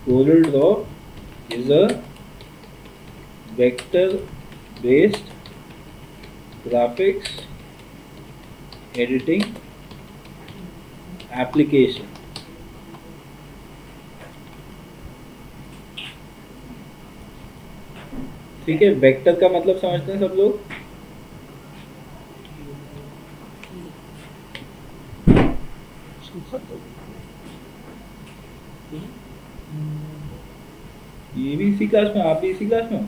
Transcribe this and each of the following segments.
Corel Draw is a vector based graphics editing application. ठीक है, vector का मतलब समझते हैं सब लोग? ये भी इसी क्लास में, आप भी इसी क्लास में हो?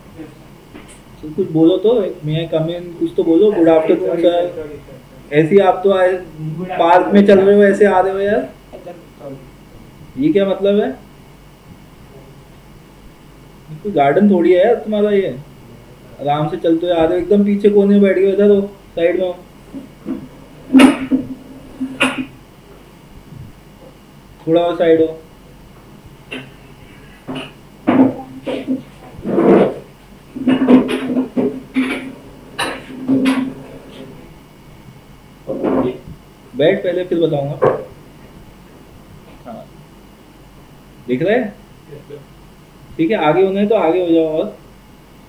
तो कुछ बोलो तो, मैं कम इन, कुछ तो बोलो। Good afternoon sir. ऐसे ही आप तो पार्क में चल रहे हो, ऐसे आ रहे हो यार, ये क्या मतलब है? कोई गार्डन थोड़ी है यार तुम्हारा ये, आराम से चलते हुए आ रहे हो, एकदम पीछे कोने में बैठ गए, इधर हो, साइड में हो, थोड़ा और साइड हो। बैठ पहले, फिर बताऊंगा। हाँ, दिख रहा है? ठीक है, आगे होना है तो आगे हो जाओ, और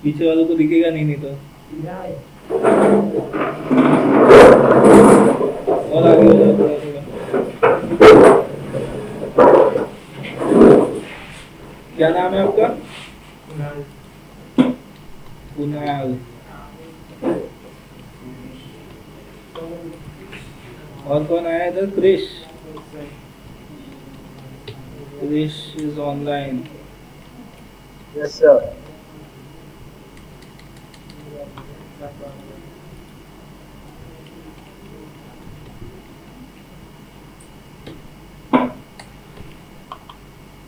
पीछे वालों को दिखेगा नहीं, नहीं तो और आगे हो जाओ थोड़ा थोड़ा। क्या नाम है आपका? कुणाल। और कौन आया इधर? Krish. Krish is online. Yes sir.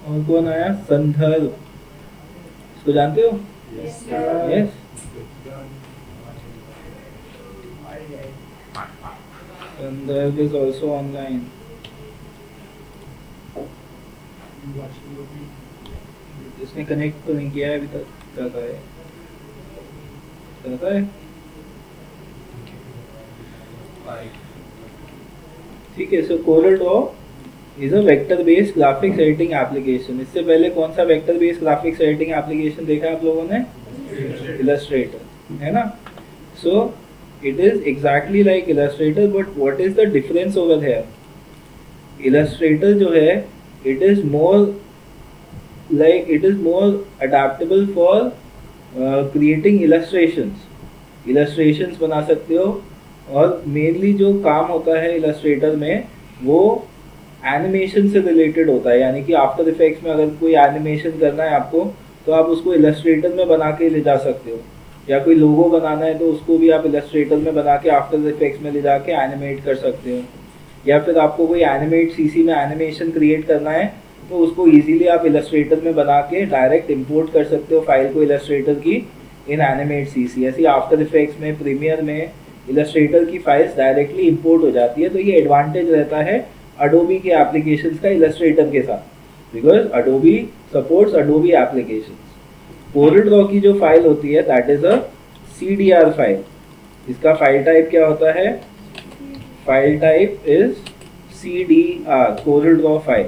और कौन आया? संदर्भ। इसको जानते हो? Yes. Sandarbh is also online. इसने कनेक्ट तो नहीं किया है अभी तक, करता है, करता है। ठीक है, so Corel Draw is a vector based graphics editing application. इससे पहले कौन सा vector based graphics editing application देखा आप लोगों ने? इलस्ट्रेटर, है ना? So it is exactly like Illustrator, but what is the difference over here? Illustrator जो है, it is more like it is more adaptable for creating illustrations बना सकते हो। और मेनली जो काम होता है इलस्ट्रेटर में, वो एनिमेशन से रिलेटेड होता है। यानी कि आफ्टर इफेक्ट्स में अगर कोई एनिमेशन करना है आपको, तो आप उसको इलस्ट्रेटर में बना के ले जा सकते हो, या कोई लोगो बनाना है तो उसको भी आप इलस्ट्रेटर में बना के आफ्टर इफेक्ट्स में ले जाके एनिमेट कर सकते हो। या फिर आपको कोई एनिमेट सीसी में एनिमेशन क्रिएट करना है, तो उसको इजीली आप इलस्ट्रेटर में बना के डायरेक्ट इंपोर्ट कर सकते हो फाइल को इलस्ट्रेटर की इन एनिमेट सीसी। ऐसे आफ्टर इफेक्ट्स में, प्रीमियर में इलस्ट्रेटर की फाइल्स डायरेक्टली इंपोर्ट हो जाती है। तो ये एडवांटेज रहता है अडोबी के एप्लीकेशंस का इलस्ट्रेटर के साथ, because Adobe supports Adobe applications. Corel Draw की जो फाइल होती है, that is a CDR file. इसका फाइल टाइप क्या होता है? File type is CDR, Corel Draw file.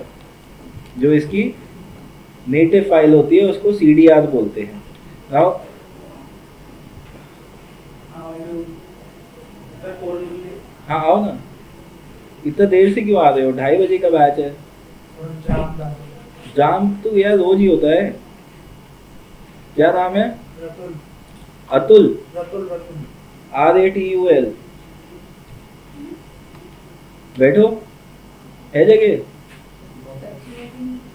जो इसकी नेटिव फाइल होती है उसको CDR बोलते हैं। नाउ हाँ, आओ ना, इतना देर से क्यों आ रहे हो? 2:30 बजे का बैच है। जाम तो यार रोज ही होता है। क्या नाम है? अतुल। RATUL। बैठो, है जगह?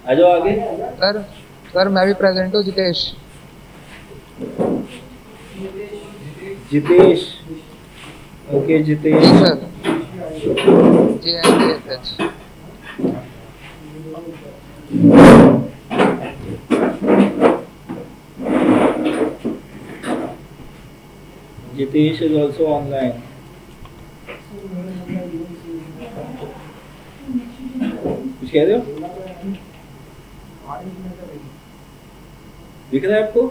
आ जाओ आगे। सर मैं भी प्रेजेंट हूँ। जितेश। जितेश, ओके जितेश। जी sir. JNDSH। Jitesh is also online. कुछ कह रहे हो? दिख रहा है आपको?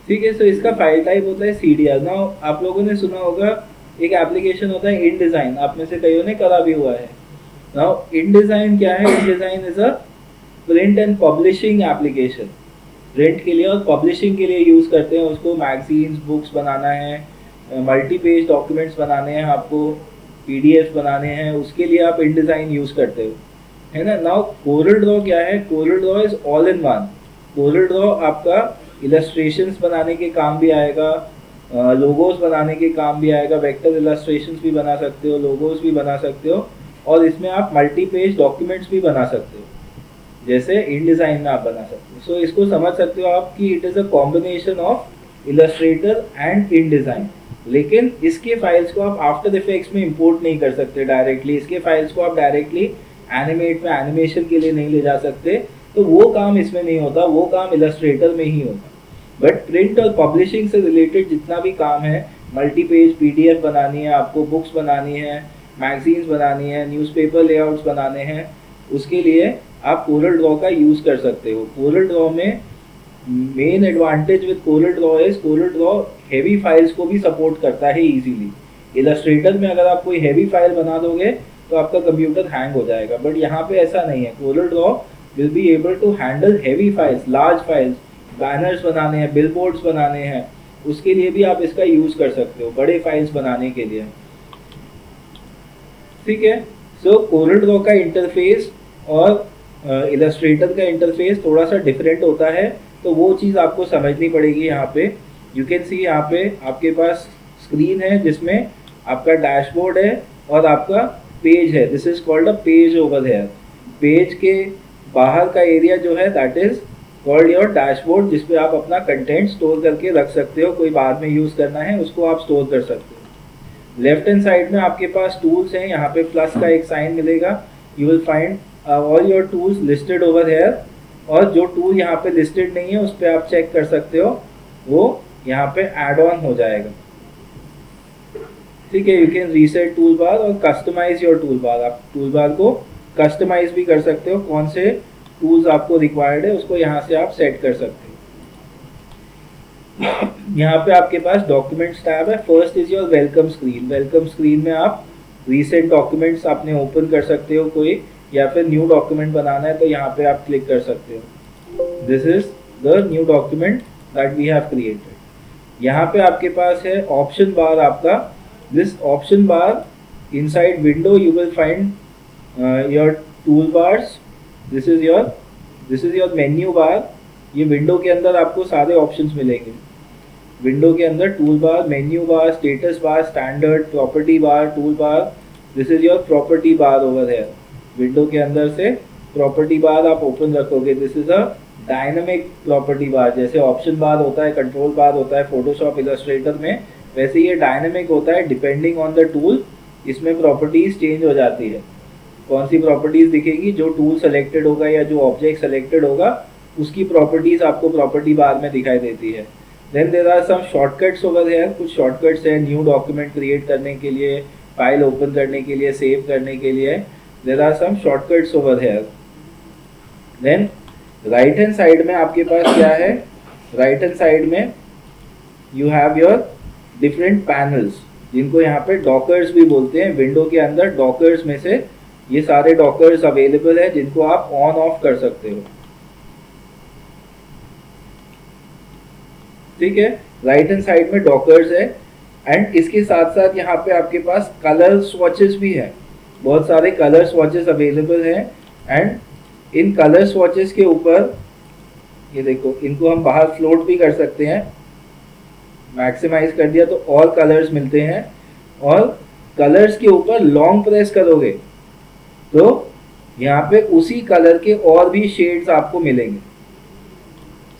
ठीक है, सो इसका फाइल टाइप होता है CDR। नाउ आप लोगों ने सुना होगा एक एप्लीकेशन होता है InDesign, आप में से कईयों ने करा भी हुआ है। नाउ InDesign क्या है? InDesign is a print and publishing application. Print के लिए और पब्लिशिंग के लिए यूज़ करते हैं उसको। मैगजीन्स, बुक्स बनाना है, मल्टी पेज डॉक्यूमेंट्स बनाने हैं आपको, PDF बनाने हैं, उसके लिए आप InDesign यूज़ करते हो, है ना। नाउ कोरल ड्रॉ क्या है? Corel Draw is all in one. Corel Draw आपका इलस्ट्रेशंस बनाने के काम भी आएगा, लोगोस बनाने के काम भी आएगा, वेक्टर इलस्ट्रेशंस भी बना सकते हो, लोगोस भी बना सकते हो, और इसमें आप मल्टी पेज डॉक्यूमेंट्स भी बना सकते हो, जैसे InDesign में आप बना सकते हो। सो इसको समझ सकते हो आप कि it is a combination of Illustrator and InDesign। लेकिन इसके फाइल्स को आप आफ्टर इफेक्ट्स में इंपोर्ट नहीं कर सकते डायरेक्टली। इसके फाइल्स को आप डायरेक्टली एनिमेट में एनिमेशन के लिए नहीं ले जा सकते, तो वो काम इसमें नहीं होता, वो काम इलस्ट्रेटर में ही होता। बट प्रिंट और पब्लिशिंग से रिलेटेड जितना भी काम है, मल्टी पेज PDF बनानी है आपको, बुक्स बनानी है, मैगजीन्स बनानी है, न्यूज़पेपर लेआउट्स बनाने हैं, उसके लिए आप कोरल ड्रॉ का यूज़ कर सकते हो। कोरल ड्रॉ में main advantage with coral Draw is Corel Draw heavy files को भी सपोर्ट करता है इजीली। इलस्ट्रेटर में अगर आप कोई हेवी फाइल बना दोगे तो आपका कंप्यूटर हैंग हो जाएगा, बट यहाँ पे ऐसा नहीं है। Corel Draw will be able to handle heavy files, large files, banners बनाने हैं, बिलबोर्ड्स बनाने हैं, उसके लिए भी आप इसका यूज़ कर सकते हो, बड़े फाइल्स बनाने के लिए। ठीक है। सो कोरल ड्रॉ का इंटरफेस और इलस्ट्रेटर का इंटरफेस थोड़ा सा डिफरेंट होता है, तो वो चीज़ आपको समझनी पड़ेगी। यहाँ पे यू कैन सी, यहाँ पे आपके पास स्क्रीन है जिसमें आपका डैशबोर्ड है और आपका पेज है। This is called a page over here. Page के बाहर का एरिया जो है that is called your dashboard, जिसपे आप अपना कंटेंट स्टोर करके रख सकते हो। कोई बाद में यूज़ करना है उसको आप स्टोर कर सकते हो। लेफ्ट हैंड साइड में आपके पास टूल्स हैं, यहाँ पे प्लस का एक साइन मिलेगा। You will find all your tools listed over here, और जो टूल यहाँ पे लिस्टेड नहीं है उस पर आप चेक कर सकते हो, वो यहाँ पे ऐड ऑन हो जाएगा। ठीक है। You can reset tool bar और कस्टमाइज योर टूल बार। आप टूल बार को कस्टमाइज भी कर सकते हो, कौन से टूल्स आपको रिक्वायर्ड है उसको यहाँ से आप सेट कर सकते हो। यहाँ पे आपके पास डॉक्यूमेंट्स टैब है। First is your welcome screen. Welcome screen में आप रीसेंट डॉक्यूमेंट्स आपने ओपन कर सकते हो कोई, या फिर न्यू डॉक्यूमेंट बनाना है तो यहाँ पे आप क्लिक कर सकते हो। This is the new document that we have created. यहाँ पे आपके पास है ऑप्शन बार आपका। This option bar inside window you will find your tool bars. This is your menu bar. ये विंडो के अंदर आपको सारे ऑप्शंस मिलेंगे। विंडो के अंदर tool bar, menu bar, status bar, standard, property bar, tool bar. This is your property bar over here. Window के अंदर से प्रॉपर्टी बार आप ओपन रखोगे। This is a dynamic property bar. जैसे ऑप्शन बार होता है, कंट्रोल बार होता है फोटोशॉप इलस्ट्रेटर में, वैसे ये डायनामिक होता है। डिपेंडिंग ऑन द टूल इसमें प्रॉपर्टीज चेंज हो जाती है। कौन सी प्रॉपर्टीज दिखेगी? जो टूल सेलेक्टेड होगा या जो ऑब्जेक्ट सेलेक्टेड होगा उसकी प्रॉपर्टीज आपको प्रॉपर्टी बार में दिखाई देती है। Then there are some shortcuts over here. कुछ शॉर्टकट्स हैं न्यू डॉक्यूमेंट क्रिएट करने के लिए, फाइल ओपन करने के लिए, सेव करने के लिए। There are some shortcuts over here. Then right hand side में आपके पास क्या है? राइट हैंड साइड में you have your different panels, जिनको यहाँ पे डॉकर्स भी बोलते हैं। विंडो के अंदर डॉकर्स में से ये सारे डॉकर्स अवेलेबल है जिनको आप ऑन ऑफ कर सकते हो। ठीक है। राइट हैंड साइड में डॉकर्स है, एंड इसके साथ साथ यहाँ पे आपके पास कलर स्वॉचेस भी है। बहुत सारे कलर स्वॉचेस अवेलेबल हैं, एंड इन कलर स्वॉचेस के ऊपर ये देखो, इनको हम बाहर फ्लोट भी कर सकते हैं। मैक्सिमाइज कर दिया तो और कलर्स मिलते हैं, और कलर्स के ऊपर लॉन्ग प्रेस करोगे तो यहाँ पे उसी कलर के और भी शेड्स आपको मिलेंगे।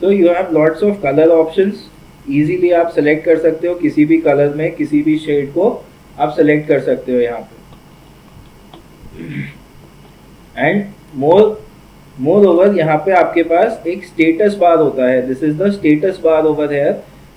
तो you have lots of colour options. Easily आप सेलेक्ट कर सकते हो किसी भी कलर में, किसी भी शेड को आप सेलेक्ट कर सकते हो यहाँ पे। एंड मोर ओवर यहाँ पे आपके पास एक स्टेटस बार होता है। This is the status bar over hair.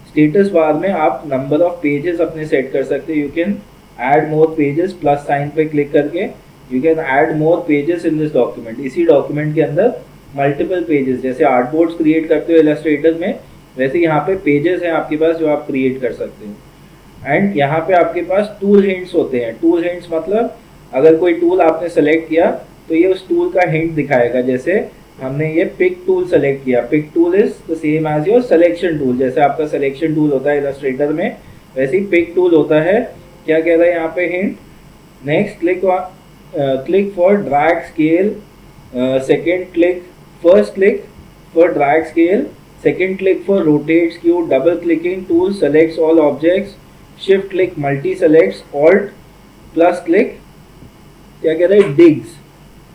Status bar में आप नंबर ऑफ पेजेस अपने सेट कर सकते हो। You can add more pages, plus sign पे क्लिक करके you can add more pages in this document. इसी डॉक्यूमेंट के अंदर मल्टीपल पेजेस, जैसे आर्टबोर्ड्स क्रिएट करते हो इलस्ट्रेटर में, वैसे यहाँ पे पेजेस हैं आपके पास जो आप क्रिएट कर सकते हो। एंड यहाँ पे आपके पास टूल हिंट्स होते हैं। टूल हिंट्स मतलब अगर कोई टूल आपने सेलेक्ट किया तो ये उस टूल का हिंट दिखाएगा। जैसे हमने ये पिक टूल सेलेक्ट किया, pick tool is the same as your selection tool. जैसे आपका सिलेक्शन टूल होता है इलस्ट्रेटर में, वैसे ही पिक टूल होता है। क्या कह रहा है यहाँ पे hint? Next click for drag scale, second click, first click for drag scale, second click for rotate skew, double clicking tool selects all objects, shift click multi selects, alt plus click क्या कह रहा है digs,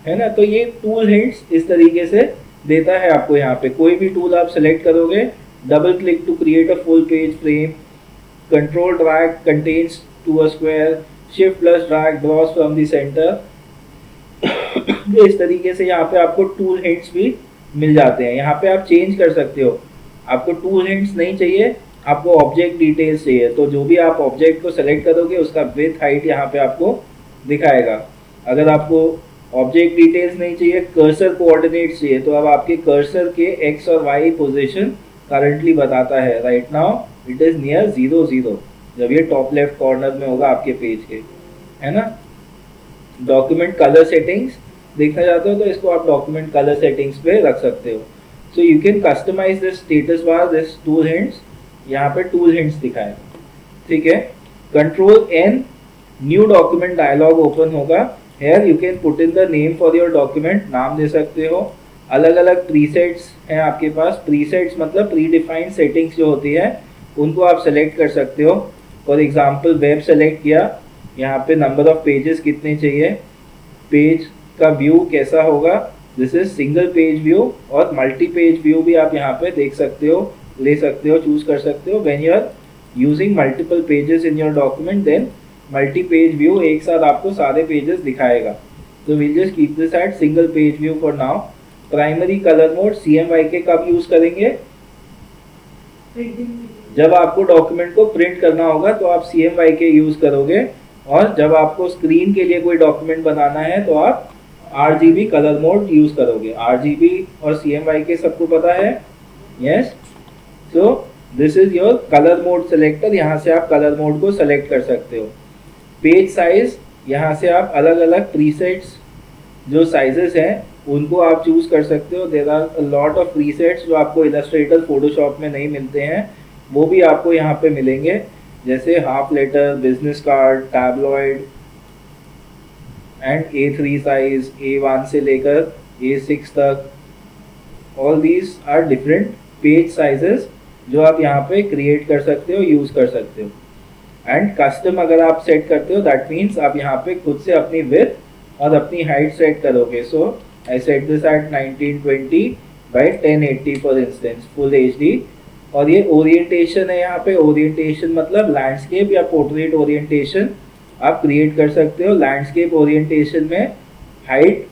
है ना। तो ये tool hints इस तरीके से देता है आपको। यहाँ पे कोई भी टूल आप सेलेक्ट करोगे, double click to create a full page frame, control drag constrains to a square, shift plus drag draws from the center. इस तरीके से यहाँ पे आपको टूल हिंट्स भी मिल जाते हैं। यहाँ पे आप चेंज कर सकते हो। आपको टूल हिंट्स नहीं चाहिए, आपको ऑब्जेक्ट डिटेल्स चाहिए, तो जो भी आप ऑब्जेक्ट को सेलेक्ट करोगे उसका विड्थ हाइट यहाँ पे आपको दिखाएगा। अगर आपको ऑब्जेक्ट डिटेल्स नहीं चाहिए, कर्सर कोऑर्डिनेट्स चाहिए, तो अब आपके कर्सर के एक्स और वाई पोजीशन करंटली बताता है। Right now it is near 0 0, जब ये टॉप लेफ्ट कॉर्नर में होगा आपके पेज के, है ना। डॉक्यूमेंट कलर सेटिंग्स देखना चाहते हो तो इसको आप डॉक्यूमेंट कलर सेटिंग्स पे रख सकते हो। So you can customize this status bar, this tool hints. यहाँ पे टूल हिंट्स दिखाएगा, ठीक है। Control N, new document dialog open होगा। Here you can put in the name for your document, नाम दे सकते हो। अलग अलग प्रीसेट्स हैं आपके पास। प्रीसेट्स मतलब प्री डिफाइंड सेटिंग्स जो होती है उनको आप सेलेक्ट कर सकते हो। फॉर एग्जाम्पल वेब सेलेक्ट किया, यहाँ पे नंबर ऑफ पेजेस कितने चाहिए, पेज का व्यू कैसा होगा, this is single page view, और मल्टी पेज व्यू भी आप यहाँ पे देख सकते हो, ले सकते हो, चूज कर सकते हो। When you are using multiple pages in your document, then multi page view एक साथ आपको सारे पेजेस दिखाएगा। तो will just keep this at single page view for now. Primary colour mode CMYK कब यूज करेंगे? जब आपको डॉक्यूमेंट को प्रिंट करना होगा तो आप CMYK यूज करोगे, और जब आपको स्क्रीन के लिए कोई डॉक्यूमेंट बनाना है तो आप RGB कलर मोड यूज करोगे। RGB और CMYK सबको पता है, yes. So this is your colour mode selector. यहाँ से आप कलर मोड को सेलेक्ट कर सकते हो। पेज साइज, यहाँ से आप अलग अलग प्रीसेट्स जो साइजेस हैं उनको आप चूज कर सकते हो। There are a lot of presets जो आपको इलस्ट्रेटर फोटोशॉप में नहीं मिलते हैं, वो भी आपको यहाँ पे मिलेंगे। जैसे half letter, business card, tabloid and A3 size, A1 से लेकर A6 तक, all these are different page sizes जो आप यहाँ पे क्रिएट कर सकते हो, यूज कर सकते हो। एंड कस्टम अगर आप सेट करते हो, दैट मीन्स आप यहाँ पे खुद से अपनी विड्थ और अपनी हाइट सेट करोगे। So I set this at 1920 by 1080 for instance, full HD। और ये ओरिएंटेशन है, यहाँ पे ओरिएंटेशन मतलब लैंडस्केप या पोर्ट्रेट ओरिएंटेशन आप क्रिएट कर सकते हो। लैंडस्केप ओरिएंटेशन में हाइट,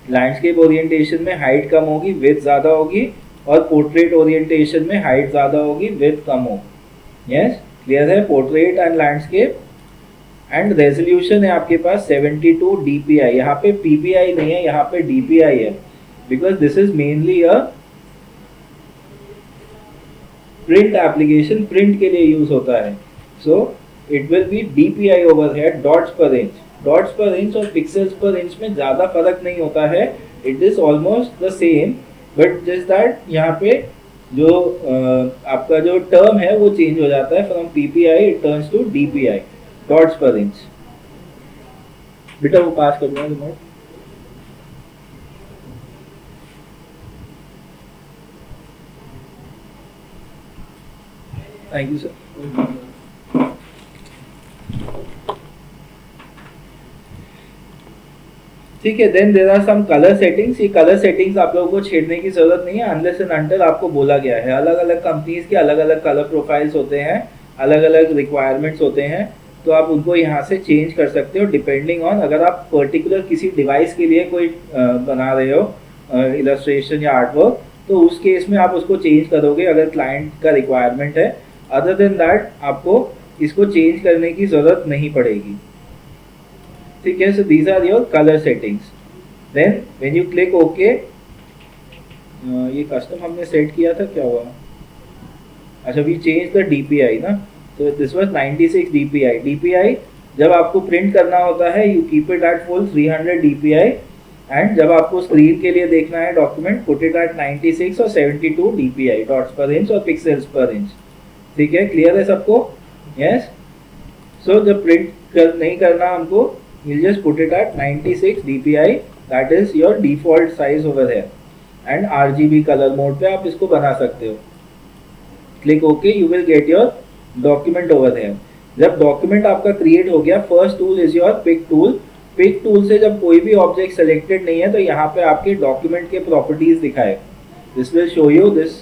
लैंडस्केप ओरिएंटेशन में हाइट कम होगी, विड्थ ज़्यादा होगी, और पोर्ट्रेट ओरिएंटेशन में हाइट ज़्यादा होगी, विड्थ कम होगी। यस, क्लियर है? Portrait and landscape. And resolution है आपके पास 72 DPI। यहाँ पे PPI नहीं है, यहाँ पे DPI है, because this is mainly a print application, print के लिए यूज होता है। So it will be DPI over here, dots per inch. Dots per inch और पिक्सल्स पर इंच में ज़्यादा फर्क नहीं होता है, it is almost the same, but just that यहाँ पे जो आपका जो टर्म है वो चेंज हो जाता है। From PPI it turns to DPI, dots per inch. बेटा वो पास कर दो रिमोट। Thank you sir. ठीक है, then there are some colour settings. ये कलर सेटिंग्स आप लोगों को छेड़ने की जरूरत नहीं है अनलेस एंड अनटिल आपको बोला गया है। अलग अलग कंपनीज के अलग अलग कलर प्रोफाइल्स होते हैं, अलग अलग रिक्वायरमेंट्स होते हैं, तो आप उनको यहाँ से चेंज कर सकते हो डिपेंडिंग ऑन। अगर आप पर्टिकुलर किसी डिवाइस के लिए कोई बना रहे हो इलस्ट्रेशन या आर्टवर्क, तो उस केस में आप उसको चेंज करोगे अगर क्लाइंट का रिक्वायरमेंट है। अदर देन दैट आपको इसको चेंज करने की ज़रूरत नहीं पड़ेगी। ठीक है, so these are your colour settings. Then when you click okay, ये कस्टम हमने सेट किया था, क्या हुआ? अच्छा, वी चेंज द DPI ना, so this was 96 DPI. DPI जब आपको प्रिंट करना होता है you keep it at full 300 DPI, and जब आपको स्क्रीन के लिए देखना है डॉक्यूमेंट पुट इट एट 96 और 72 DPI डॉट्स पर इंच और पिक्सेल्स पर इंच। ठीक है, क्लियर है सबको? यस। सो जब प्रिंट नहीं करना हमको, you'll just put it at 96 DPI, that is your default size over here, and RGB color mode पे आप इसको बना सकते हो। Click okay, you will get your document over here। जब डॉक्यूमेंट आपका क्रिएट हो गया, first tool is your pick tool. Pick tool से जब कोई भी ऑब्जेक्ट सेलेक्टेड नहीं है तो यहाँ पे आपके डॉक्यूमेंट के प्रॉपर्टीज दिखाए। This will show you this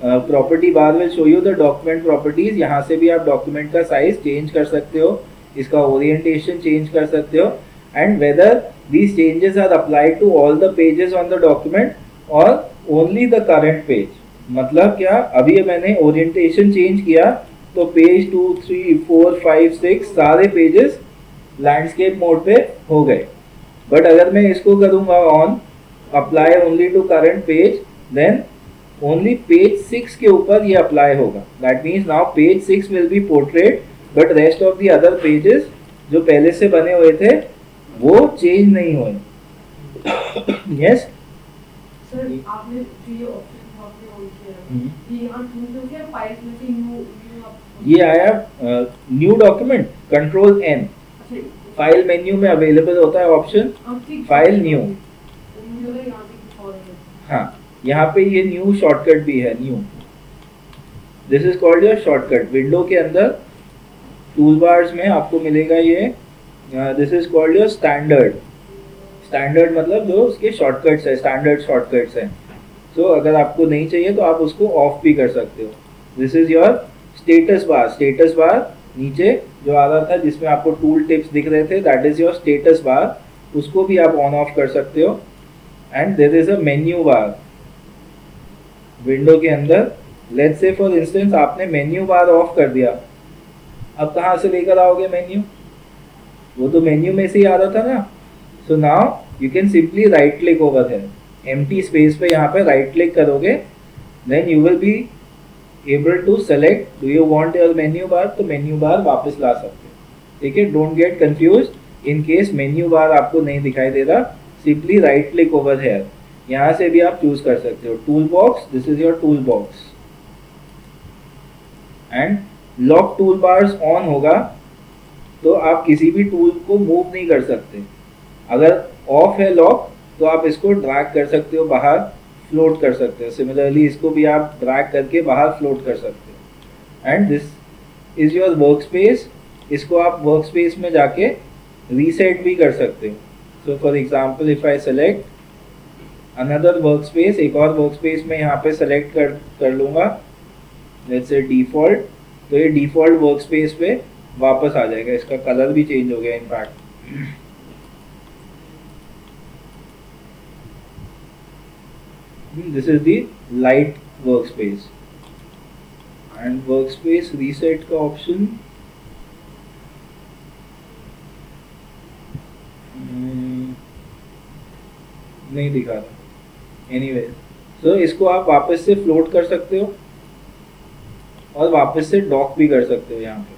property bar will show you the document properties. यहाँ से भी आप डॉक्यूमेंट का साइज चेंज कर सकते हो, इसका ओरिएंटेशन चेंज कर सकते हो, and whether these changes are applied to all the pages on the document और ओनली द करंट पेज। मतलब क्या, अभी मैंने ओरिएंटेशन चेंज किया तो पेज 2, 3, 4, 5, 6 सारे पेजेस लैंडस्केप मोड पे हो गए। बट अगर मैं इसको करूँगा on apply only to current page, then only page 6 के ऊपर ये अप्लाई होगा। That means now page 6 will be portrait, but rest of the other pages जो पहले से बने हुए थे वो चेंज नहीं हुए। यस सर, आपने जो ये ऑप्शन आपने ऑन किया है, ये यहाँ चूज हो गया फाइल्स में से न्यू ये आया न्यू डॉक्यूमेंट, कंट्रोल N। अच्छा, फाइल मेन्यू में अवेलेबल होता है ऑप्शन फाइल न्यू। मुझे लगा यहाँ पे कुछ और है। हाँ, यहाँ पे ये न्यू शॉर्टकट भी है, new. This is called your shortcut. Window के अंदर टूल बार्स में आपको मिलेगा ये, this is called your standard. Standard मतलब जो उसके शॉर्टकट्स है, स्टैंडर्ड शॉर्टकट्स हैं। सो अगर आपको नहीं चाहिए तो आप उसको ऑफ भी कर सकते हो। This is your status bar. Status बार नीचे जो आ रहा था जिसमें आपको टूल टिप्स दिख रहे थे, that is your status bar. उसको भी आप ऑन ऑफ कर सकते हो। And there is a menu bar window के अंदर। लेट्स से फॉर इंस्टेंस आपने मेन्यू बार ऑफ कर दिया, अब कहाँ से लेकर आओगे मेन्यू? वो तो मेन्यू में से ही आ रहा था ना। So now you can simply right click over है, एम्प्टी स्पेस पे यहाँ पे राइट क्लिक करोगे, then you will be able to select do you want your menu bar, तो मेन्यू बार वापस ला सकते हो। ठीक है, don't get confuse. In case menu bar आपको नहीं दिखाई दे रहा, simply right click over here, यहाँ से भी आप चूज कर सकते हो। Tool box, this is your tool box. And lock tool bars on होगा तो आप किसी भी टूल को मूव नहीं कर सकते। अगर ऑफ है लॉक तो आप इसको ड्रैग कर सकते हो बाहर, फ्लोट कर सकते हो। सिमिलरली इसको भी आप ड्रैग करके बाहर फ्लोट कर सकते हो। And this is your work space. इसको आप वर्क स्पेस में जाके रीसेट भी कर सकते हो। So for example if I select another work space, एक और वर्क स्पेस में यहाँ पे सेलेक्ट कर लूँगा, लेट्स से डिफॉल्ट, तो ये डिफॉल्ट वर्क स्पेस पे वापस आ जाएगा। इसका कलर भी चेंज हो गया in fact. This is the light work space. And work space reset का ऑप्शन नहीं दिखा रहा। एनीवे, सो इसको आप वापस से फ्लोट कर सकते हो और वापस से डॉक भी कर सकते हो यहाँ पे।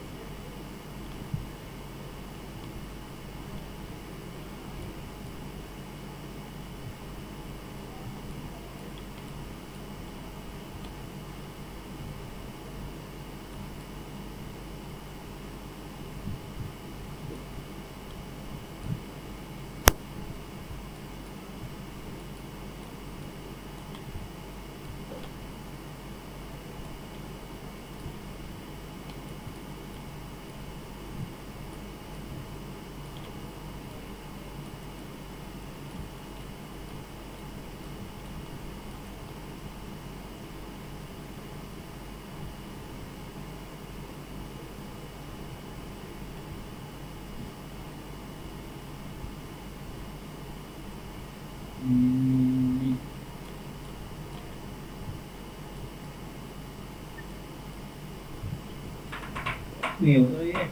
नहीं होगा ये।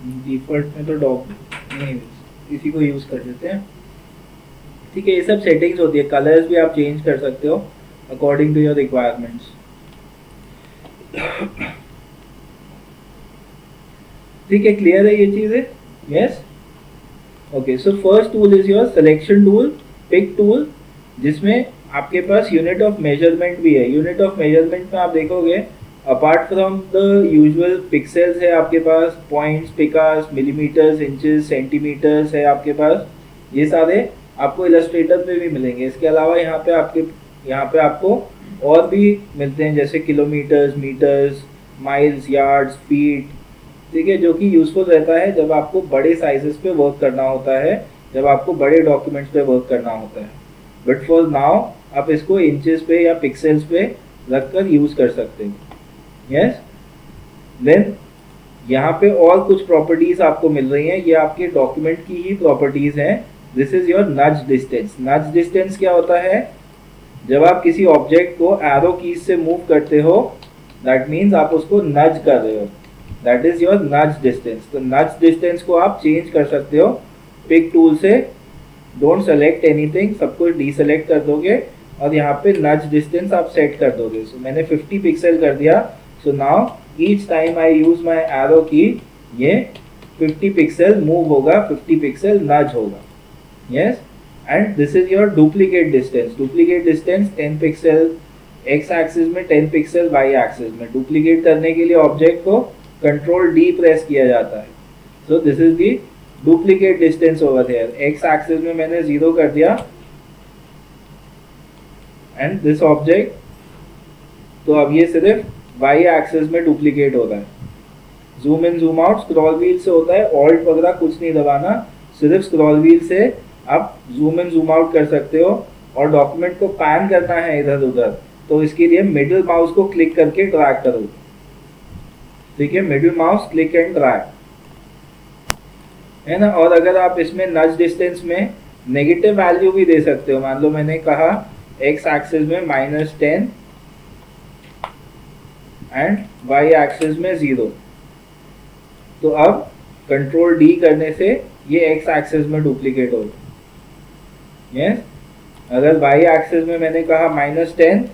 डिफॉल्ट में तो डॉक नहीं, इसी को यूज़ कर देते हैं। ठीक है, ये सब सेटिंग्स होती है। कलर्स भी आप चेंज कर सकते हो अकॉर्डिंग टू योर रिक्वायरमेंट्स। ठीक है, क्लियर है ये चीज़ें? Yes, okay. So first tool is your selection tool, pick tool, जिसमें आपके पास यूनिट ऑफ मेजरमेंट भी है। यूनिट ऑफ मेजरमेंट में आप देखोगे apart from the usual pixels है आपके पास पॉइंट्स, पिकास, मिलीमीटर्स, इंचेस, सेंटीमीटर्स है आपके पास। ये सारे आपको इलस्ट्रेटर में भी मिलेंगे। इसके अलावा यहाँ पे आपको और भी मिलते हैं, जैसे kilometres, metres, miles, yards, feet. ठीक है, जो कि यूज़फुल रहता है जब आपको बड़े साइजेस पे वर्क करना होता है, जब आपको बड़े डॉक्यूमेंट्स पे वर्क करना होता है। बट फॉर नाउ आप इसको इंचेस पे या पिक्सेल्स पे रखकर यूज़ कर सकते हैं। यस, देन यहाँ पे और कुछ प्रॉपर्टीज आपको मिल रही हैं। ये आपके डॉक्यूमेंट की ही प्रॉपर्टीज हैं। दिस इज योर नज डिस्टेंस। नज डिस्टेंस क्या होता है? जब आप किसी ऑब्जेक्ट को एरो कीज से मूव करते हो, दैट मीन्स आप उसको नज कर रहे हो, दैट इज योर नज डिस्टेंस। तो नज डिस्टेंस को आप चेंज कर सकते हो पिक टूल से। डोंट सेलेक्ट एनीथिंग, सब कुछ डीसेलेक्ट कर दोगे और यहाँ पे नज डिस्टेंस आप सेट कर दोगे। सो मैंने 50 पिक्सल कर दिया। So now each time I use my arrow की, ये 50 पिक्सल मूव होगा, 50 पिक्सल नज होगा। Yes, and this is your duplicate distance. Duplicate distance 10 pixel x axis में, 10 पिक्सल वाई एक्सिस में। डुप्लीकेट करने के लिए ऑब्जेक्ट को कंट्रोल डी प्रेस किया जाता है। So this is the duplicate distance over here. X axis में मैंने 0 कर दिया एंड दिस ऑब्जेक्ट, तो अब ये सिर्फ वाई एक्सिस में डुप्लीकेट होता है। Zoom in zoom out scroll wheel से होता है, ऑल्ट वगैरह कुछ नहीं दबाना, सिर्फ स्क्रॉल व्हील से आप जूम इन जूम आउट कर सकते हो। और डॉक्यूमेंट को पैन करना है इधर उधर, तो इसके लिए मिडिल माउस को क्लिक करके ड्रैग करो। ठीक है, middle mouse click and drag, है ना। और अगर आप इसमें नज डिस्टेंस में नेगेटिव वैल्यू भी दे सकते हो। मान लो मैंने कहा एक्स एक्सिस में -10 एंड वाई एक्सिस में 0, तो अब कंट्रोल डी करने से ये एक्स एक्सिस में डुप्लीकेट हो। यस, अगर वाई एक्सिस में मैंने कहा -10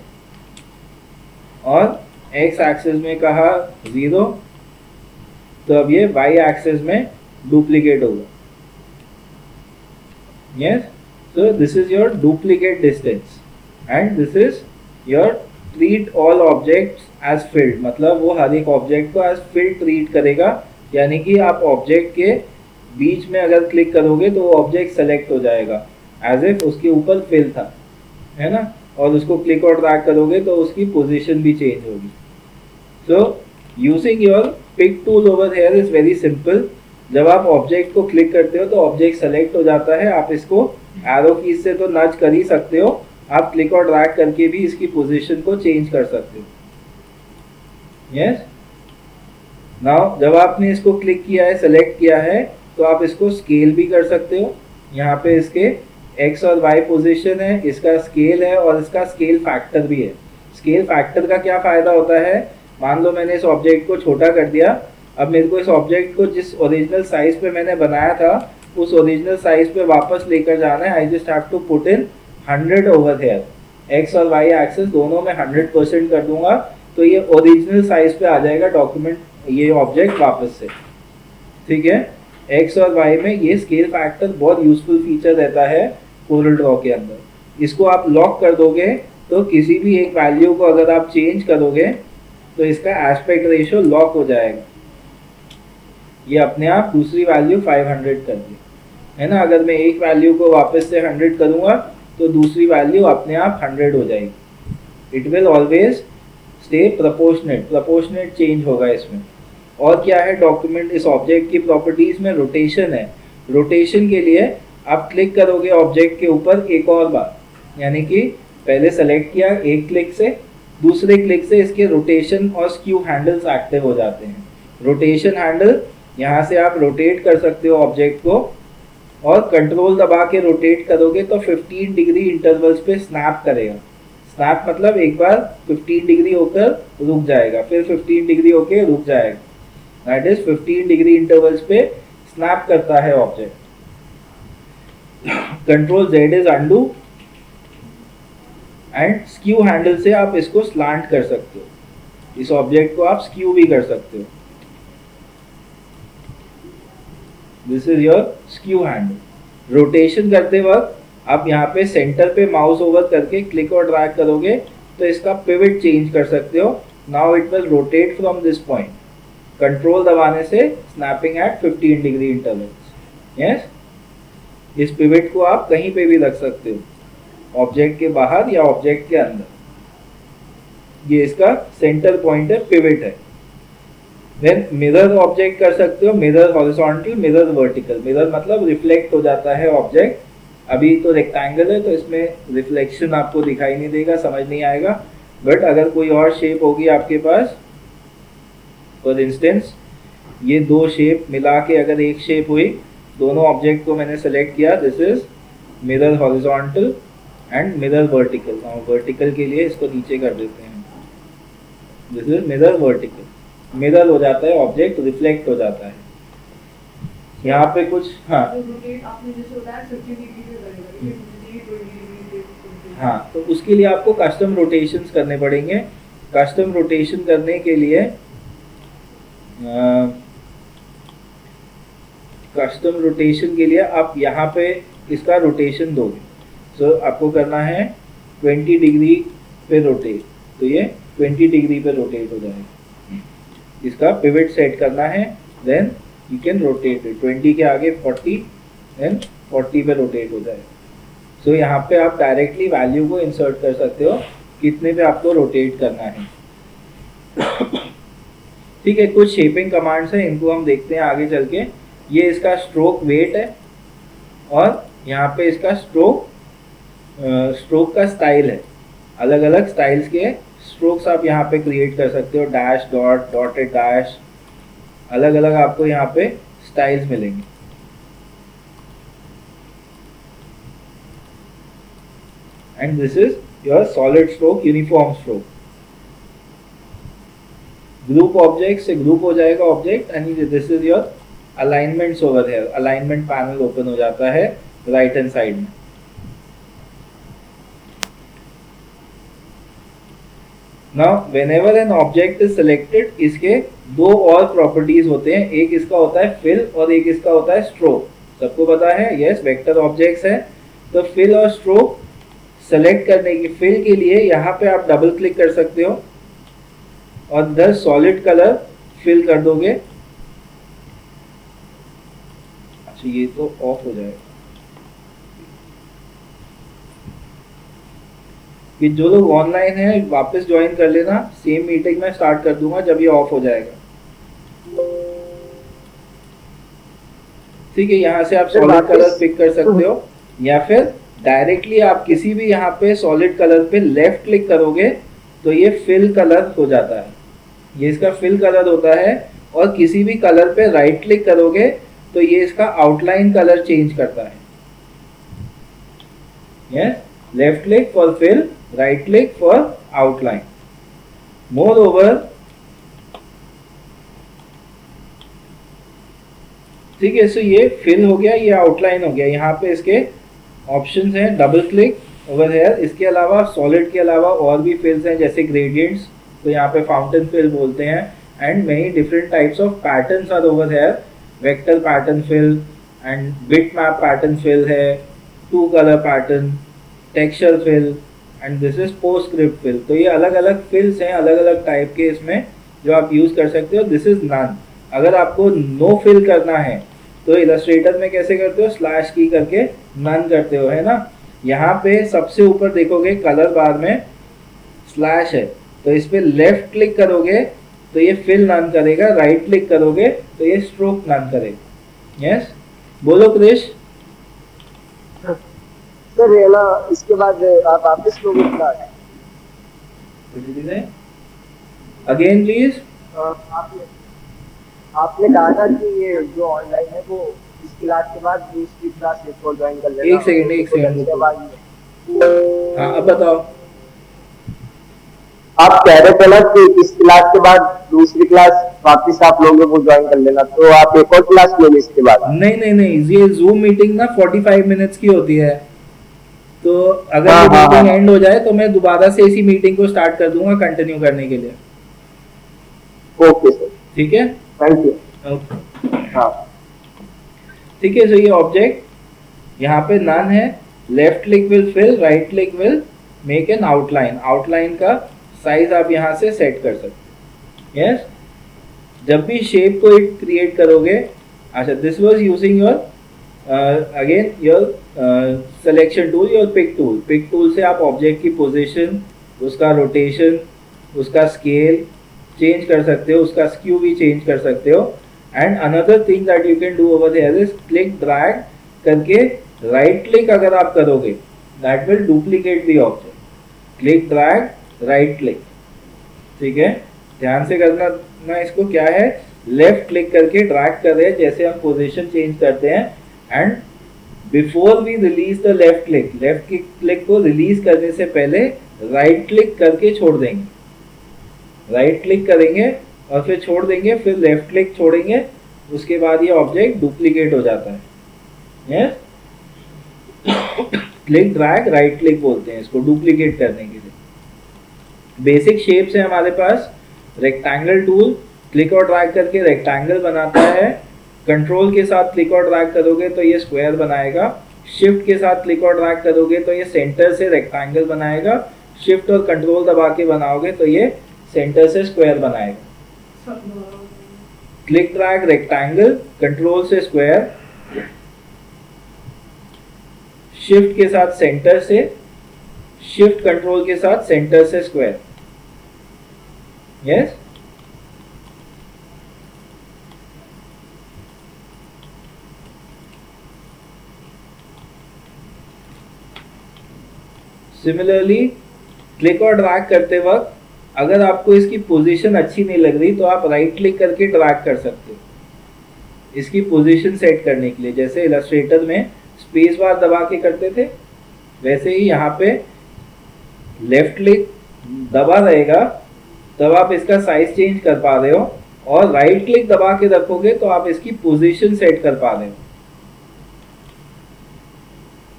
और एक्स एक्सिस में कहा 0, तो अब ये वाई एक्सिस में डुप्लीकेट होगा। Yes, so this is your duplicate distance and this is your treat all objects as filled। मतलब वो हर एक ऑब्जेक्ट को as filled ट्रीट करेगा, यानी कि आप ऑब्जेक्ट के बीच में अगर क्लिक करोगे तो वो ऑब्जेक्ट सेलेक्ट हो जाएगा एज इफ उसके ऊपर फिल था, है ना। और उसको क्लिक और ड्रैग करोगे तो उसकी पोजीशन भी चेंज होगी। So using your pick tool over here is very simple. जब आप ऑब्जेक्ट को क्लिक करते हो तो ऑब्जेक्ट सेलेक्ट हो जाता है। आप इसको एरो कीज से तो नच कर ही सकते हो, आप क्लिक और ड्रैग करके भी इसकी पोजीशन को चेंज कर सकते हो। यस, नाउ जब आपने इसको क्लिक किया है, सेलेक्ट किया है, तो आप इसको स्केल भी कर सकते हो। यहाँ पे इसके एक्स और वाई पोजीशन है, इसका स्केल है और इसका स्केल फैक्टर भी है। स्केल फैक्टर का क्या फ़ायदा होता है? मान लो मैंने इस ऑब्जेक्ट को छोटा कर दिया, अब मेरे को इस ऑब्जेक्ट को जिस ओरिजिनल साइज पे मैंने बनाया था उस ओरिजिनल साइज पे वापस लेकर जाना है। I just have to put in 100 over here. X और वाई एक्सिस दोनों में 100% कर दूंगा तो ये ओरिजिनल साइज पे आ जाएगा डॉक्यूमेंट, ये ऑब्जेक्ट वापस से। ठीक है, एक्स और वाई में ये स्केल फैक्टर बहुत यूजफुल फीचर रहता है कोरल ड्रॉ के अंदर। इसको आप लॉक कर दोगे तो किसी भी एक वैल्यू को अगर आप चेंज करोगे तो इसका एस्पेक्ट रेशियो लॉक हो जाएगा। ये अपने आप दूसरी वैल्यू 500 कर दी, है ना। अगर मैं एक वैल्यू को वापस से 100 करूँगा तो दूसरी वैल्यू अपने आप 100 हो जाएगी। It will always stay proportionate change होगा इसमें। और क्या है डॉक्यूमेंट इस ऑब्जेक्ट की प्रॉपर्टीज में? रोटेशन है। रोटेशन के लिए आप क्लिक करोगे ऑब्जेक्ट के ऊपर एक और बार, यानी कि पहले सेलेक्ट किया एक क्लिक से, दूसरे क्लिक से इसके रोटेशन और स्क्यू हैंडल्स एक्टिव हो जाते हैं। रोटेशन हैंडल, यहाँ से आप रोटेट कर सकते हो ऑब्जेक्ट को और कंट्रोल दबा के रोटेट करोगे तो 15 डिग्री इंटरवल्स पे स्नैप करेगा। स्नैप मतलब एक बार 15 डिग्री होकर रुक जाएगा, फिर 15 डिग्री होकर रुक जाएगा। दैट इज 15 डिग्री इंटरवल्स पे स्नैप करता है object. Control Z is undo and skew handle से आप इसको स्लांट कर सकते हो, इस ऑब्जेक्ट को आप स्क्यू भी कर सकते हो। This is your skew handle. Rotation करते वक्त आप यहाँ पे सेंटर पे माउस ओवर करके क्लिक और ड्रैग करोगे तो इसका पिवट चेंज कर सकते हो। Now it will rotate from this point. Control दबाने से snapping at 15 degree intervals. Yes, इस पिवट को आप कहीं पे भी रख सकते हो, ऑब्जेक्ट के बाहर या ऑब्जेक्ट के अंदर। ये इसका सेंटर पॉइंट है, पिवट है। देन मिरर ऑब्जेक्ट कर सकते हो, mirror horizontal, mirror vertical. Mirror मतलब रिफ्लेक्ट हो जाता है ऑब्जेक्ट। अभी तो रेक्टेंगल है तो इसमें रिफ्लेक्शन आपको दिखाई नहीं देगा, समझ नहीं आएगा। बट अगर कोई और शेप होगी आपके पास, फॉर इंस्टेंस ये दो शेप मिला के अगर एक शेप हुई, दोनों ऑब्जेक्ट को मैंने सेलेक्ट किया, this is mirror horizontal and mirror vertical. Vertical के लिए इसको नीचे कर देते हैं, this is mirror vertical. Mirror हो जाता है ऑब्जेक्ट, रिफ्लेक्ट हो जाता है। यहाँ पे कुछ रोटेट आपने जैसे बताया 50 डिग्री पे करेगा, 20 डिग्री। हाँ, तो उसके लिए आपको कस्टम रोटेशंस करने पड़ेंगे। कस्टम रोटेशन करने के लिए आप यहाँ पे इसका रोटेशन दोगे। सो आपको करना है 20 डिग्री पे रोटेट, तो ये 20 डिग्री पे रोटेट हो जाएगा। इसका पिवट सेट करना है, then you can rotate it 20 के आगे 40, देन 40 पे रोटेट हो जाएगा। सो यहाँ पे आप डायरेक्टली वैल्यू को इंसर्ट कर सकते हो कितने पे आपको रोटेट करना है। ठीक है, कुछ शेपिंग कमांड्स हैं, इनको हम देखते हैं आगे चल के। ये इसका स्ट्रोक वेट है और यहाँ पे इसका स्ट्रोक का स्टाइल है। अलग अलग स्टाइल्स के स्ट्रोक्स आप यहाँ पे क्रिएट कर सकते हो, डैश, डॉट, डॉटेड डैश, अलग अलग आपको यहाँ पे स्टाइल्स मिलेंगे। And this is your solid stroke, uniform stroke. Group object से ग्रुप हो जाएगा object, and this is your alignments over here. Alignment panel open हो जाता है राइट हैंड साइड में। Now, whenever an object is selected, इसके दो और प्रॉपर्टीज होते हैं, एक इसका होता है फिल और एक इसका होता है स्ट्रोक। सबको पता है, यस, वेक्टर ऑब्जेक्ट्स है। तो फिल और स्ट्रोक सेलेक्ट करने की, फिल के लिए यहाँ पे आप डबल क्लिक कर सकते हो और इधर सॉलिड कलर फिल कर दोगे। अच्छा, ये तो ऑफ हो जाएगा कि जो लोग ऑनलाइन है वापस ज्वाइन कर लेना। सेम मीटिंग में स्टार्ट कर दूंगा जब ये ऑफ हो जाएगा। ठीक है, यहाँ से आप सॉलिड कलर पिक कर सकते हो या फिर डायरेक्टली आप किसी भी यहाँ पे सॉलिड कलर पे लेफ्ट क्लिक करोगे तो ये फिल कलर हो जाता है। ये इसका फिल कलर होता है। और किसी भी कलर पे राइट क्लिक करोगे तो ये इसका आउटलाइन कलर चेंज करता है। Yes, left click for fill, right click for outline. Moreover, ठीक है, सो ये फिल हो गया, ये आउटलाइन हो गया। यहाँ पे इसके ऑप्शंस हैं, डबल क्लिक ओवर हेयर। इसके अलावा सॉलिड के अलावा और भी फिल्स हैं जैसे ग्रेडियंट्स, तो यहाँ पे फाउंटेन फिल बोलते हैं। And many different types of patterns are over here. Vector pattern fill and bitmap pattern fill है, two colour pattern, texture fill and this is PostScript fill. तो ये अलग अलग फिल्स हैं, अलग अलग टाइप के इसमें जो आप यूज कर सकते हो। This is none. अगर आपको नो फिल करना है तो इलस्ट्रेटर में कैसे करते हो, स्लैश की करके नन करते हो, है ना। यहाँ पे सबसे ऊपर देखोगे कलर बार में स्लैश है, तो इस पे लेफ्ट क्लिक करोगे तो ये फिल नन करेगा, राइट क्लिक करोगे तो ये स्ट्रोक नन करेगा। यस, बोलो क्रिश। सर ये ना, इसके बाद आप वापस लोगे अगेन प्लीज। आपने कहा था कि ये जो ऑनलाइन है वो इस क्लास के बाद दूसरी क्लास एक और ज्वाइन कर लेना। एक सेकंड। हाँ, अब बताओ। आप कह रहे थे ना कि इस क्लास के बाद दूसरी क्लास वापस आप लोग वो ज्वाइन कर लेना, तो आप एक और क्लास लोगे इसके बाद? नहीं नहीं नहीं, ये जूम मीटिंग ना 45 मिनट्स की होती है, तो अगर हाँ ये हाँ मीटिंग हाँ। एंड हो जाए तो मैं दोबारा से इसी मीटिंग को स्टार्ट कर दूंगा कंटिन्यू करने के लिए। ओके सर, ठीक है, थैंक यू। ओके। हाँ ठीक है, तो ये ऑब्जेक्ट यहाँ पे नन है, left click will fill, right click will make an outline, outline का साइज आप यहाँ से सेट कर सकते हैं। यस, जब भी शेप को क्रिएट करोगे, अच्छा this was using your again your selection tool, your pick tool से आप ऑब्जेक्ट की पोजीशन, उसका रोटेशन, उसका स्केल चेंज कर सकते हो, उसका स्क्यू भी चेंज कर सकते हो। And another thing that you can do over here is click drag करके राइट क्लिक अगर आप करोगे that will duplicate the object, click drag right click. ठीक है, ध्यान से करना ना, इसको क्या है, लेफ्ट क्लिक करके ड्रैग कर रहे हैं जैसे हम पोजीशन चेंज करते हैं, and before we release the left click को रिलीज करने से पहले राइट क्लिक करके छोड़ देंगे, राइट क्लिक करेंगे और फिर छोड़ देंगे, फिर लेफ्ट क्लिक छोड़ेंगे, उसके बाद ये ऑब्जेक्ट डुप्लीकेट हो जाता है। Yes, click drag right click बोलते हैं इसको डुप्लीकेट करने के लिए। बेसिक शेप्स है हमारे पास, रेक्टेंगल टूल क्लिक और ड्रैग करके रेक्टेंगल बनाता है, कंट्रोल के साथ क्लिक और ड्रैग करोगे तो ये स्क्वायर बनाएगा, शिफ्ट के साथ क्लिक और ड्रैग करोगे तो ये सेंटर से रेक्टेंगल बनाएगा, शिफ्ट और कंट्रोल दबा के बनाओगे तो ये सेंटर से स्क्वायर बनाएगा। क्लिक ड्रैग रेक्टेंगल, कंट्रोल से स्क्वायर, शिफ्ट के साथ सेंटर से, शिफ्ट कंट्रोल के साथ सेंटर से स्क्वायर। यस, सिमिलरली क्लिक और ड्रैग करते वक्त अगर आपको इसकी पोजीशन अच्छी नहीं लग रही तो आप राइट क्लिक करके ड्रैग कर सकते हो इसकी पोजीशन सेट करने के लिए। जैसे इलस्ट्रेटर में स्पेस बार दबा के करते थे, वैसे ही यहाँ पे लेफ्ट क्लिक दबा रहेगा तब आप इसका साइज चेंज कर पा रहे हो, और राइट क्लिक दबा के रखोगे तो आप इसकी पोजीशन सेट कर पा रहे हो।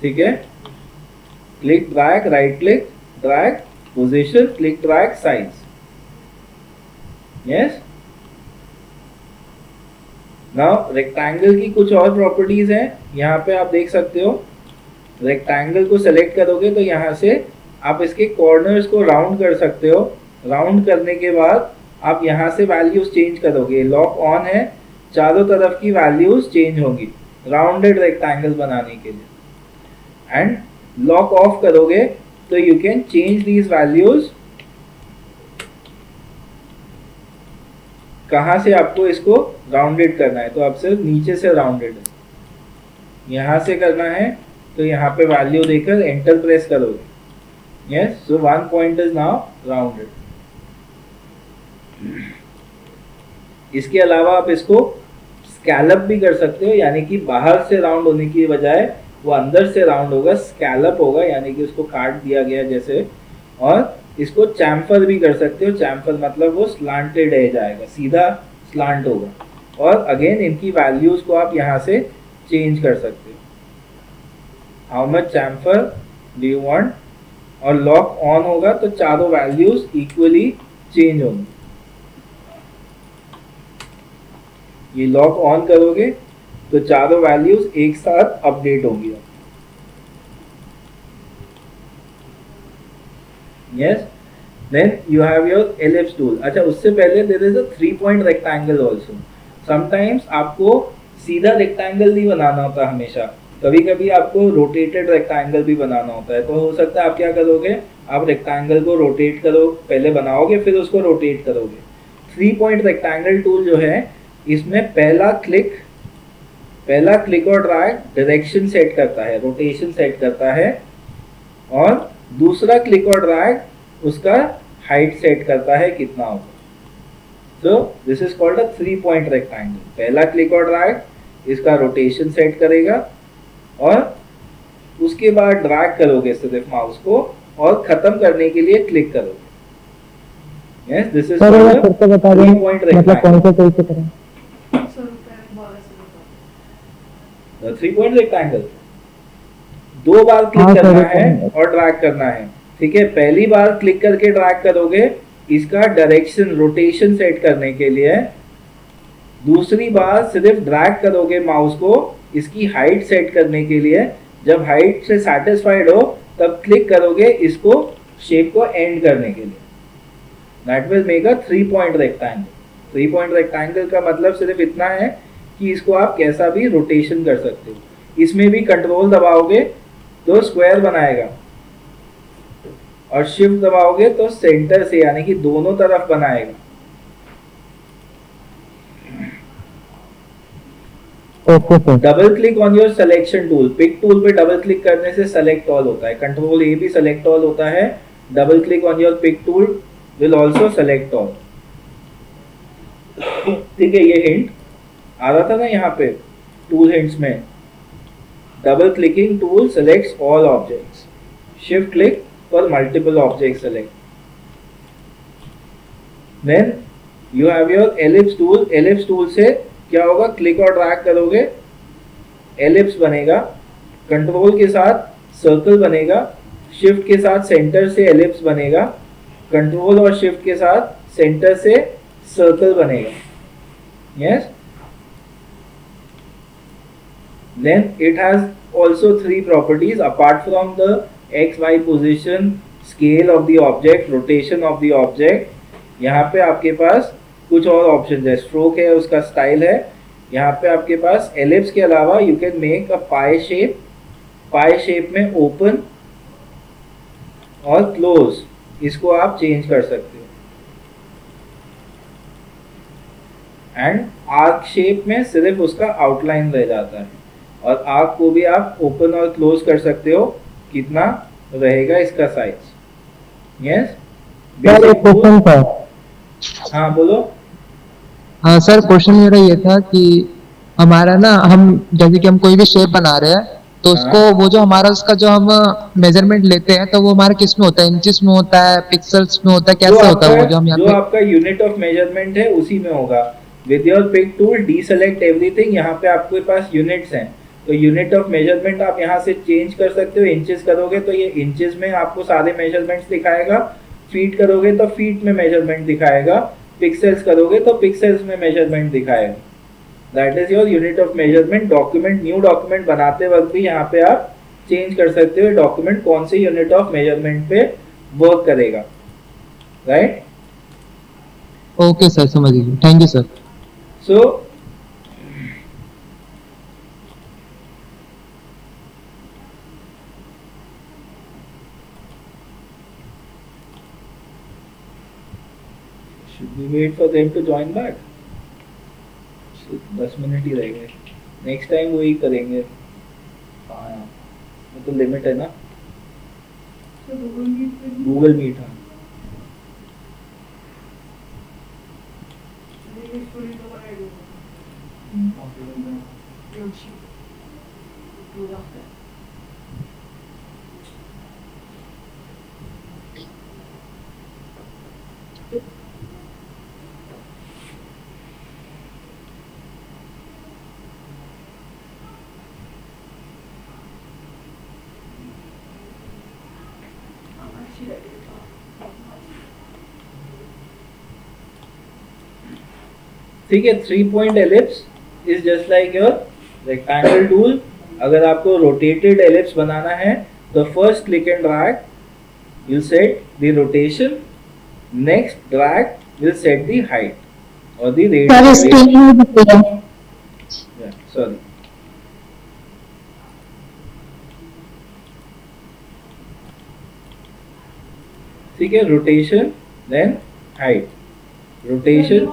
ठीक है, click drag right click drag position, click drag size. Yes, now rectangle की कुछ और प्रॉपर्टीज हैं, यहाँ पे आप देख सकते हो। रेक्टेंगल को सेलेक्ट करोगे तो यहाँ से आप इसके कॉर्नर्स को राउंड कर सकते हो, राउंड करने के बाद आप यहाँ से वैल्यूज चेंज करोगे, लॉक ऑन है, चारों तरफ की वैल्यूज चेंज होंगी राउंडेड रेक्टेंगल बनाने के लिए। एंड लॉक ऑफ करोगे तो you can change these values, कहाँ से आपको इसको राउंडेड करना है, तो आप सिर्फ नीचे से राउंडेड है, यहाँ से करना है तो यहाँ पे वैल्यू देकर एंटर प्रेस करोगे। Yes, so one point is now rounded. इसके अलावा आप इसको स्कैलप भी कर सकते हो, यानी कि बाहर से राउंड होने की बजाय वो अंदर से राउंड होगा, स्कैलप होगा, यानी कि उसको काट दिया गया जैसे। और इसको चैम्फर भी कर सकते हो, चैम्फर मतलब वो स्लांटेड एज आएगा, सीधा स्लांट होगा। और अगेन इनकी वैल्यूज को आप यहाँ से चेंज कर सकते हो, how much chamfer do you want, और लॉक ऑन होगा तो चारों वैल्यूज इक्वली चेंज होंगी। ये लॉक ऑन करोगे तो चारों वैल्यूज एक साथ अपडेट होंगी। Yes, then you have your ellipse tool. अच्छा, उससे पहले देयर इज अ 3 पॉइंट रेक्टेंगल आल्सो। समटाइम्स आपको सीधा रेक्टेंगल नहीं बनाना होता हमेशा, कभी कभी आपको रोटेटेड रेक्टेंगल भी बनाना होता है। तो हो सकता है आप क्या करोगे, आप रेक्टेंगल को रोटेट करो, पहले बनाओगे फिर उसको रोटेट करोगे। 3 पॉइंट रेक्टेंगल टूल जो है इसमें पहला क्लिक और ड्रैग डायरेक्शन सेट करता है, रोटेशन सेट करता है, और दूसरा क्लिक और ड्रैग उसका हाइट सेट करता है कितना होगा। So this is called a 3 point rectangle. पहला क्लिक और ड्रैग इसका रोटेशन सेट करेगा, और उसके बाद ड्रैग करोगे सिर्फ माउस को, और खत्म करने के लिए क्लिक करोगे। Yes, this is sir called ये फिर से बता a दें 3-point मतलब rectangle. कौन से तरीके से करें? सर पहले बारह से बता The 3-point rectangle. 2 bar click हाँ, करना सर, है और ड्रैग करना है. ठीक है, पहली बार क्लिक करके ड्रैग करोगे इसका डायरेक्शन रोटेशन सेट करने के लिए. दूसरी बार सिर्फ ड्रैग करोगे माउस को इसकी हाइट सेट करने के लिए. जब हाइट से सेटिस्फाइड हो तब क्लिक करोगे इसको शेप को एंड करने के लिए. That will make a 3-point rectangle. 3-point rectangle का मतलब सिर्फ इतना है कि इसको आप कैसा भी रोटेशन कर सकते हो. इसमें भी कंट्रोल दबाओगे तो स्क्वायर बनाएगा और शिफ्ट दबाओगे तो सेंटर से यानी कि दोनों तरफ बनाएगा. Okay sir. Double click on your selection tool. Pick tool पे डबल क्लिक करने से सेलेक्ट ऑल होता है. कंट्रोल ए भी सेलेक्ट ऑल होता है. Double click on your pick tool will also select all. ठीक है, ये हिंट आ रहा था ना यहाँ पे टूल हिंट्स में. Double clicking tool selects all objects. Shift click for multiple object select. Then you have your ellipse tool. Ellipse tool से क्या होगा, क्लिक और ड्रैग करोगे एलिप्स बनेगा. कंट्रोल के साथ सर्कल बनेगा. शिफ्ट के साथ सेंटर से एलिप्स बनेगा. कंट्रोल और शिफ्ट के साथ सेंटर से सर्कल बनेगा. Yes. Then it has also 3 properties apart from the XY position, scale of the object, rotation of the object. यहाँ पे आपके पास कुछ और ऑप्शन है. स्ट्रोक है, उसका स्टाइल है. यहाँ पे आपके पास एलिप्स के अलावा you can make a pi shape. Pi shape में ओपन और क्लोज इसको आप चेंज कर सकते हो. एंड आर्क शेप में सिर्फ उसका आउटलाइन रह जाता है. और आर्क को भी आप ओपन और क्लोज कर सकते हो. कितना रहेगा इसका साइज. यस. सर एक क्वेश्चन था. हाँ बोलो. हाँ सर, क्वेश्चन मेरा ये था कि हमारा ना, हम जैसे कि हम कोई भी शेप बना रहे हैं तो उसको हाँ. वो जो हमारा उसका जो हम मेजरमेंट लेते हैं तो वो हमारा किस में होता है? इंचेस में होता है, पिक्सल्स में होता है, कैसे होता है वो जो हम यहाँ जो पे? आपका यूनिट ऑफ मेजरमेंट है उसी में होगा. With your pick tool deselect everything. यहाँ पे आपके पास यूनिट्स हैं तो यूनिट ऑफ मेजरमेंट आप यहाँ से चेंज कर सकते हो. इंचेस करोगे तो ये इंचेस में आपको सारे मेजरमेंट्स दिखाएगा. फीट करोगे तो फीट में मेजरमेंट दिखाएगा. पिक्सेल्स करोगे तो पिक्सेल्स में मेजरमेंट दिखाएगा. That is your unit of measurement. Document new document बनाते वक्त भी यहाँ पे आप चेंज कर सकते हो डॉक्यूमेंट कौन से यूनिट ऑफ मेजरमेंट पे वर्क करेगा. राइट. ओके सर, समझ लीजिए. Thank you sir. So should we wait for them to join back? 10 minute ही रह गए. नेक्स्ट टाइम वही करेंगे. हाँ, वो तो लिमिट है ना. तो गूगल मीट पे भी गूगल मीट. हाँ. एक स्टूडेंट को ऐड होगा. ठीक है. 3-point ellipse is just like your rectangle tool. अगर आपको रोटेटेड एलिप्स बनाना है तो first click and drag will set the rotation. Next drag will set the height और द रेडियस. सॉरी. ठीक है. Rotation then height. Rotation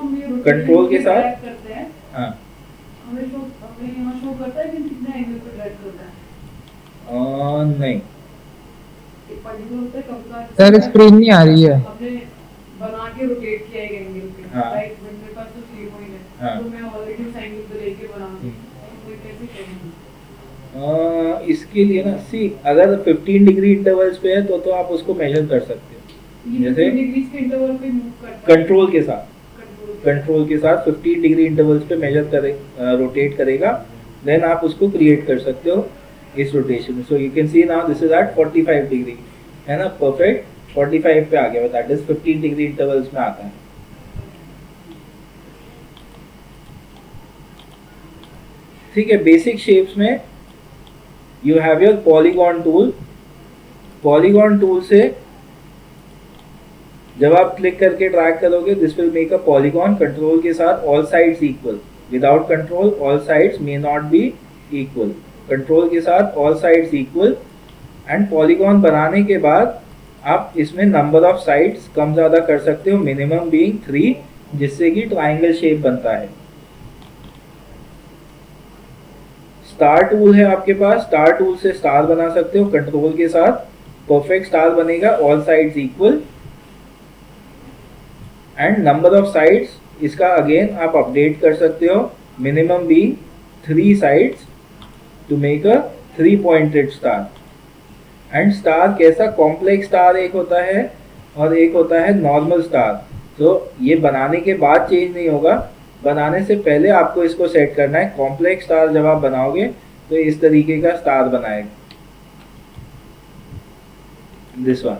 control के साथ. करते हैं. हाँ. हमें यहाँ शो करता है कि कितना एंगल पे ड्रैग करता है. नहीं. एक पर्टिकुलर होता है कब का. सर स्क्रीन नहीं आ रही है. हमने बना के रोटेट किया एक एंगल पे. हाँ. राइट. मेरे पास तो 3 पॉइंट है. हाँ. तो मैं ऑलरेडी उस एंगल पे लेके बना दूँ. कोई कैसे करेंगे? इसके लिए ना सी अगर 15 डिग्री इंटरवल्स पे है तो आप उसको मेजर कर सकते हो. ये जैसे 15 डिग्रीज के इंटरवल पे मूव करता है कंट्रोल के साथ, कंट्रोल कंट्रोल के साथ 15 डिग्री इंटरवल्स पे मेजर करे, रोटेट करेगा, देन आप उसको क्रिएट कर सकते हो इस रोटेशन में। So you can see now this is at 45 degree, है ना, परफेक्ट 45 पे आ गया, दैट इज 15 डिग्री इंटरवल्स में आता है। ठीक है, बेसिक शेप्स में you have your polygon tool. Polygon tool से जब आप क्लिक करके ड्रैग करोगे this will make a polygon, control के साथ all sides equal, without control all sides may not be equal, control के साथ all sides equal. And polygon बनाने के बाद आप इसमें नंबर ऑफ साइड्स कम ज़्यादा कर सकते हो, मिनिमम बीइंग 3, जिससे कि ट्राइंगल शेप बनता है। स्टार टूल है आपके पास, स्टार टूल से स्टार बना सकते हो कंट्रोल के साथ, परफेक्ट स्टार बनेगा, all sides equal. And number of sides इसका अगेन आप अपडेट कर सकते हो, minimum be 3 sides to make a 3 pointed star. And star कैसा, कॉम्प्लेक्स स्टार एक होता है और एक होता है नॉर्मल स्टार। तो ये बनाने के बाद चेंज नहीं होगा, बनाने से पहले आपको इसको सेट करना है। कॉम्प्लेक्स स्टार जब आप बनाओगे तो इस तरीके का स्टार बनाएगा, this one,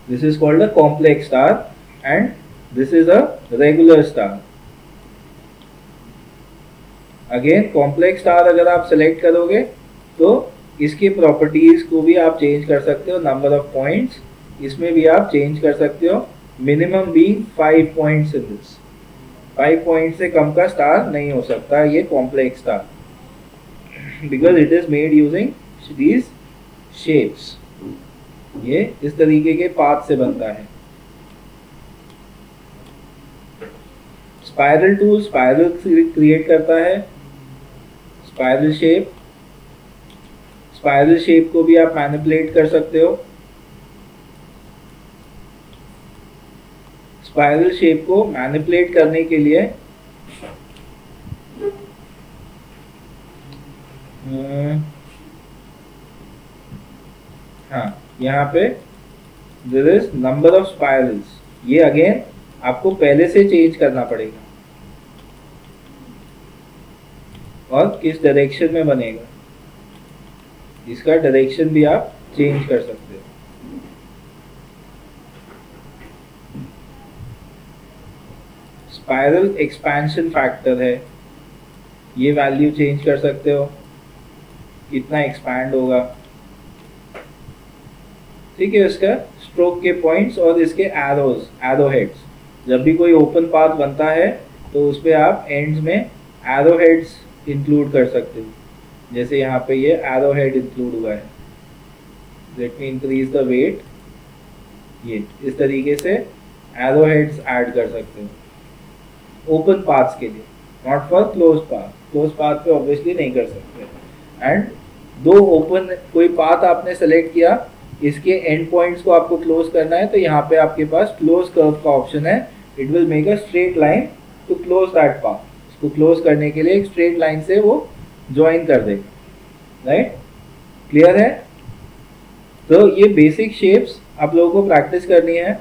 this is called a complex star and this is a regular star. Again complex star अगर आप सेलेक्ट करोगे तो इसकी प्रॉपर्टीज को भी आप चेंज कर सकते हो, नंबर ऑफ पॉइंट्स इसमें भी आप चेंज कर सकते हो, मिनिमम भी 5 पॉइंट्स इन दिस, 5 पॉइंट से कम का स्टार नहीं हो सकता ये complex star, because it is made using these shapes. ये इस तरीके के पाथ से बनता है। स्पाइरल टूल स्पाइरल क्रिएट करता है, स्पाइरल शेप, स्पाइरल शेप को भी आप मैनिपुलेट कर सकते हो। स्पाइरल शेप को मैनिपुलेट करने के लिए हाँ, यहाँ पे there is number of spirals, ये अगेन आपको पहले से चेंज करना पड़ेगा और किस डायरेक्शन में बनेगा इसका डायरेक्शन भी आप चेंज कर सकते हो। स्पाइरल एक्सपेंशन फैक्टर है, ये वैल्यू चेंज कर सकते हो, कितना एक्सपैंड होगा। ठीक है, इसका स्ट्रोक के पॉइंट्स और इसके एरोज, एरो हेड्स, जब भी कोई ओपन पाथ बनता है तो उस पर आप एंड्स में एरो हेड्स इंक्लूड कर सकते हो, जैसे यहाँ पे ये एरो हेड इंक्लूड हुआ है, let me increase the weight, ये इस तरीके से एरो हेड्स ऐड कर सकते हो ओपन पाथ्स के लिए, not for close path, close path पे ऑब्वियसली नहीं कर सकते। एंड दो ओपन कोई पाथ आपने सेलेक्ट किया, इसके एंड पॉइंट्स को आपको क्लोज करना है तो यहाँ पे आपके पास क्लोज कर्व का ऑप्शन है, it will make a straight line to close that path, इसको क्लोज करने के लिए एक स्ट्रेट लाइन से वो ज्वाइन कर देगा। राइट, क्लियर है? तो ये बेसिक शेप्स आप लोगों को प्रैक्टिस करनी है।